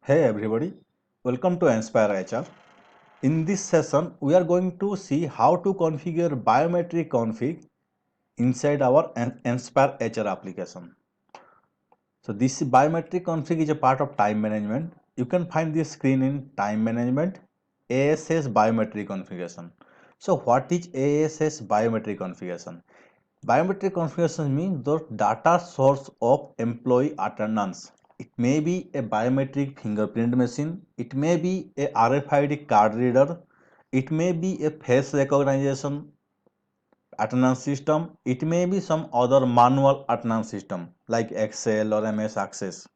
Hey everybody, welcome to Inspire HR. In this session, we are going to see how to configure biometric config inside our Inspire HR application. So this biometric config is a part of time management. You can find this screen in time management, ASS biometric configuration. So what is ASS biometric configuration? Biometric configuration means the data source of employee attendance. It may be a biometric fingerprint machine, it may be a RFID card reader, it may be a face recognition attendance system, it may be some other manual attendance system like Excel or MS Access.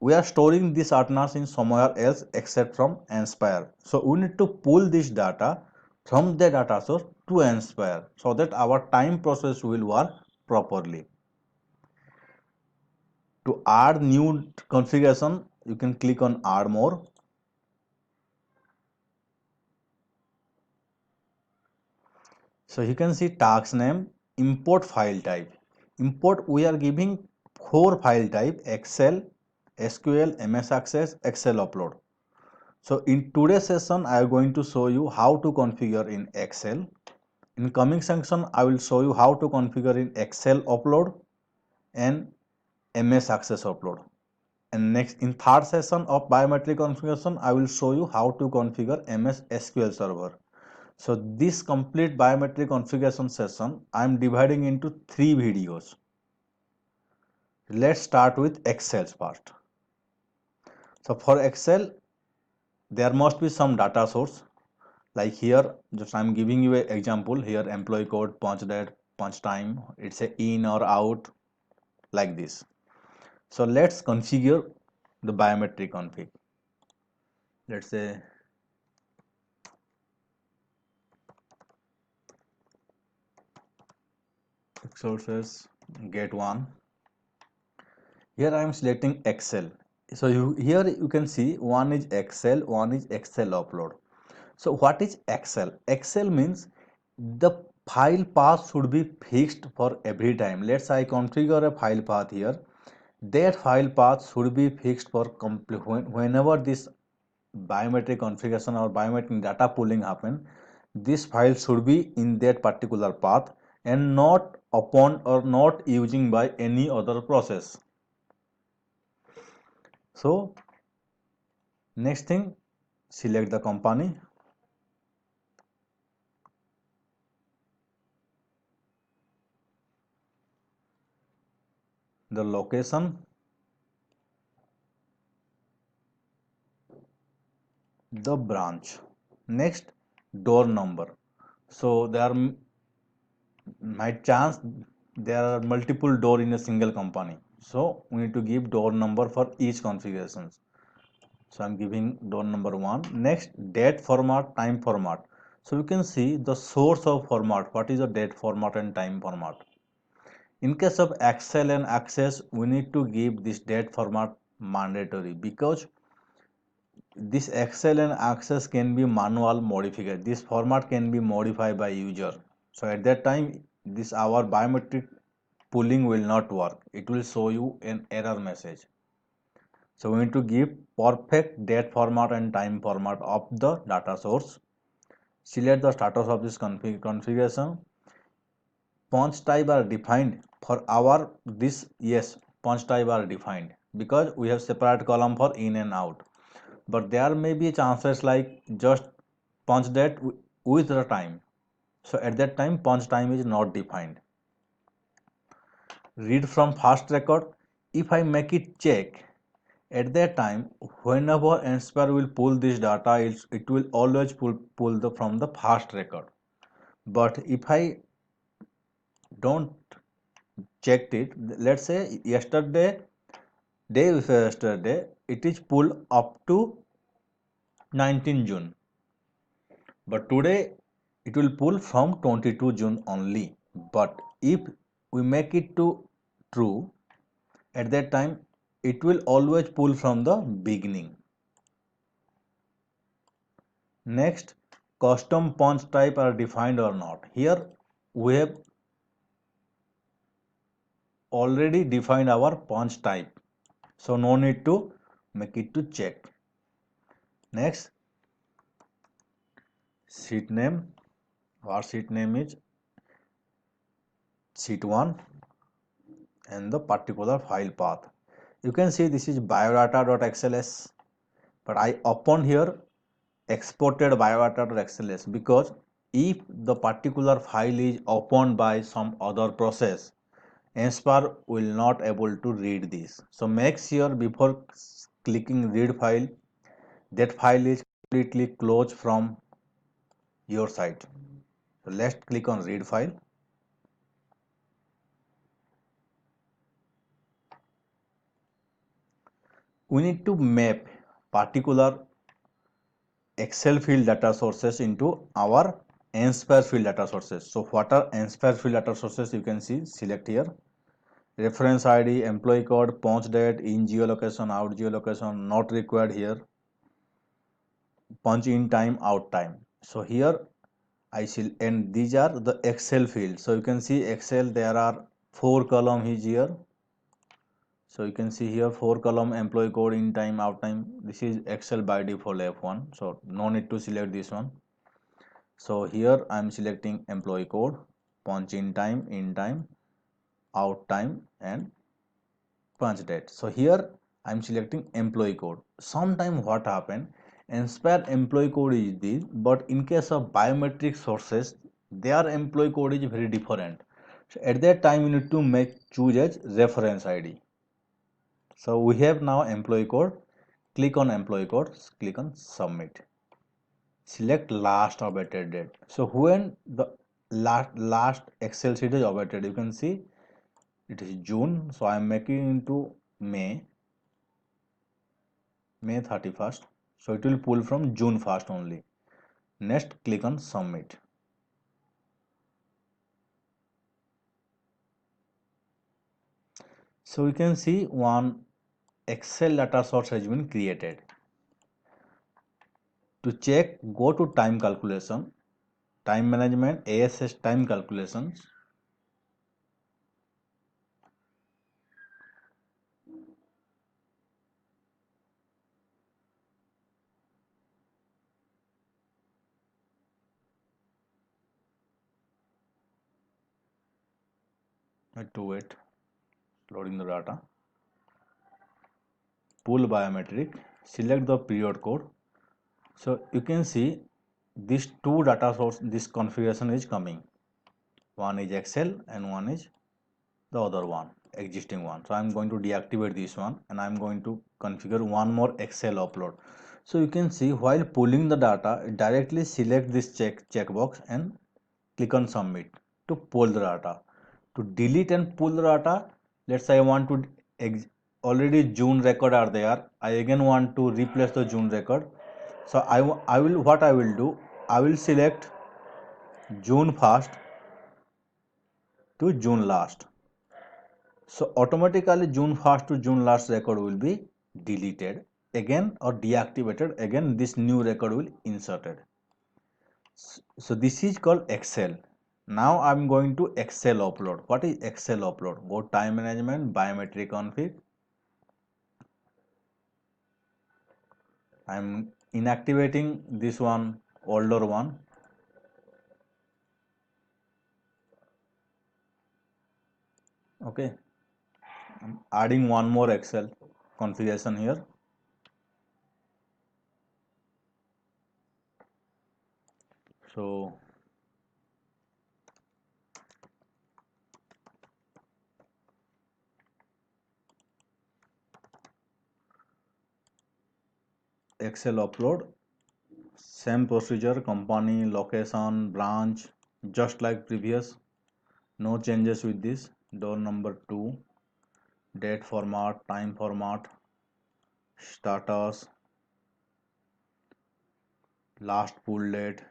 We are storing this attendance in somewhere else except from Inspire. So we need to pull this data from the data source to Inspire so that our time process will work properly. To add new configuration, you can click on add more. So you can see task name, import file type. Import, we are giving 4 file type: Excel, SQL, MS Access, Excel upload. So in today's session, I am going to show you how to configure in Excel. In coming section, I will show you how to configure in Excel upload and MS Access upload. And next, in third session of biometric configuration, I will show you how to configure MS SQL Server. So this complete biometric configuration session, I am dividing into 3 videos. Let's start with Excel's part. So for Excel, there must be some data source. Like here, just I'm giving you an example here: employee code, punch date, punch time. It's a in or out, like this. So let's configure the biometric config. Let's say sources get one. Here I am selecting Excel. So here you can see one is Excel, one is Excel upload. So what is Excel? Excel means the file path should be fixed for every time. Let's say I configure a file path here. That file path should be fixed for whenever this biometric configuration or biometric data pooling happen. This file should be in that particular path and not upon or not using by any other process. So next thing, select the company. The location, the branch. Next, door number. So there are might chance there are multiple door in a single company. So we need to give door number for each configurations. So I'm giving door number 1. Next, date format, time format. So you can see the source of format. What is the date format and time format? In case of Excel and Access, we need to give this date format mandatory because this Excel and Access can be manual modified. This format can be modified by user. So at that time, this our biometric pooling will not work. It will show you an error message. So we need to give perfect date format and time format of the data source. Select the status of this configuration. Punch type are defined for our this. Yes, punch type are defined because we have separate column for in and out. But there may be chances like just punch date with the time. So at that time, punch time is not defined. Read from fast record. If I make it check, at that time, whenever Inspire will pull this data, it will always pull from the fast record. But if I don't checked it, let's say yesterday, day before yesterday, it is pulled up to 19 June. But today it will pull from 22 June only. But if we make it to true, at that time it will always pull from the beginning. Next, custom punch type are defined or not. Here we have already defined our punch type, so no need to make it to check. Next, sheet name, our sheet name is sheet 1 and the particular file path. You can see this is biodata.xls, but I opened here exported biodata.xls because if the particular file is opened by some other process, Nspar will not able to read this. So make sure before clicking read file, that file is completely closed from your side. So let's click on read file. We need to map particular Excel field data sources into our Nspar field data sources. So what are Nspar field data sources? You can see, select here. Reference ID, employee code, punch date, in geolocation, out geolocation, not required here. Punch in time, out time. So here I shall, and these are the Excel fields. So you can see Excel, there are 4 columns here. So you can see here 4 column, employee code, in time, out time. This is Excel by default F1. So no need to select this one. So here I am selecting employee code, punch in time, out time, and punch date. So here I am selecting employee code. Sometime what happen, Nspar employee code is this, but in case of biometric sources, their employee code is very different. So at that time you need to choose as reference ID. So we have now employee code. Click on employee code, click on submit. Select last updated date. So when the last Excel sheet is updated, you can see it is June. So I am making into May 31st. So it will pull from June 1st only. Next, click on submit. So you can see one Excel data source has been created. To check, go to time calculation, time management, ASS time calculations. Need to wait, loading the data. Pull biometric, select the period code. So you can see these two data source, this configuration is coming. One is Excel and one is the other one, existing one. So I'm going to deactivate this one and I'm going to configure one more Excel upload. So you can see while pulling the data, directly select this checkbox and click on submit to pull the data. To delete and pull the data, let's say I want to already June record are there. I again want to replace the June record. So I will do, I will select June 1st to June last. So automatically June 1st to June last record will be deleted again or deactivated. Again this new record will inserted. So this is called Excel. Now I'm going to Excel upload. What is Excel upload? Go time management, biometric config. I'm inactivating this one, older one. Okay. I'm adding one more Excel configuration here. So Excel upload, same procedure, company, location, branch, just like previous. No changes with this. Door number 2, date format, time format, status, last pull date.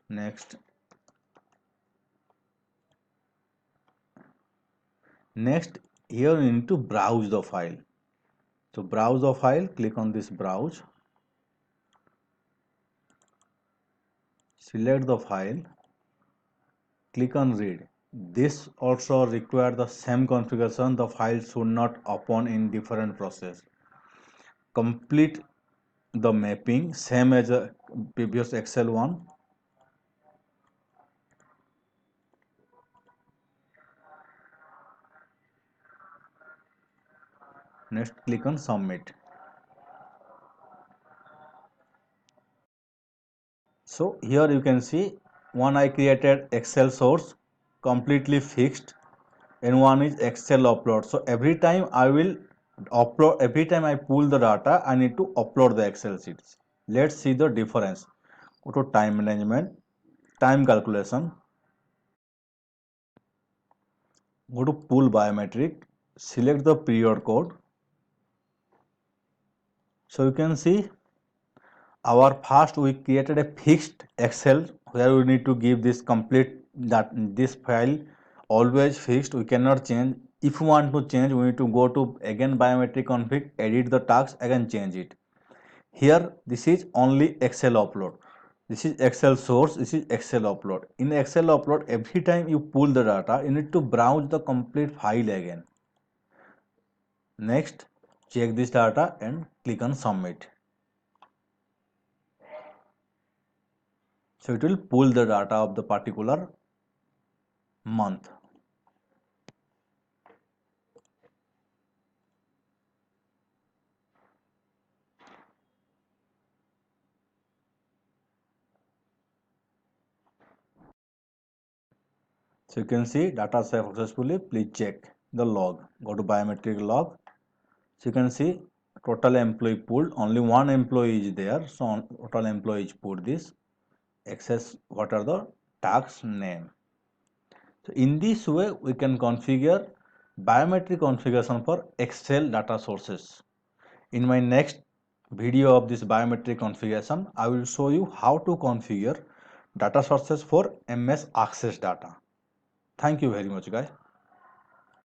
Next here you need to browse the file. So browse the file, click on this browse, select the file, click on read. This also require the same configuration. The file should not open in different process. Complete the mapping same as a previous Excel one. Next, click on submit. So here you can see one I created Excel source completely fixed, and one is Excel upload. So every time I will upload, every time I pull the data, I need to upload the Excel sheets. Let's see the difference. Go to time management, time calculation, go to pull biometric, select the period code. So you can see our first we created a fixed Excel where we need to give this complete, that this file always fixed, we cannot change. If we want to change, we need to go to again biometric config, edit the task, again change it. Here this is only Excel upload, this is Excel source, this is Excel upload. In Excel upload, every time you pull the data, you need to browse the complete file again. Next, check this data and click on submit. So it will pull the data of the particular month. So you can see data saved successfully. Please check the log. Go to biometric log. So you can see total employee pool. Only one employee is there. So total employees put this. Access, what are the tax name. So in this way we can configure biometric configuration for Excel data sources. In my next video of this biometric configuration, I will show you how to configure data sources for MS Access data. Thank you very much, guys.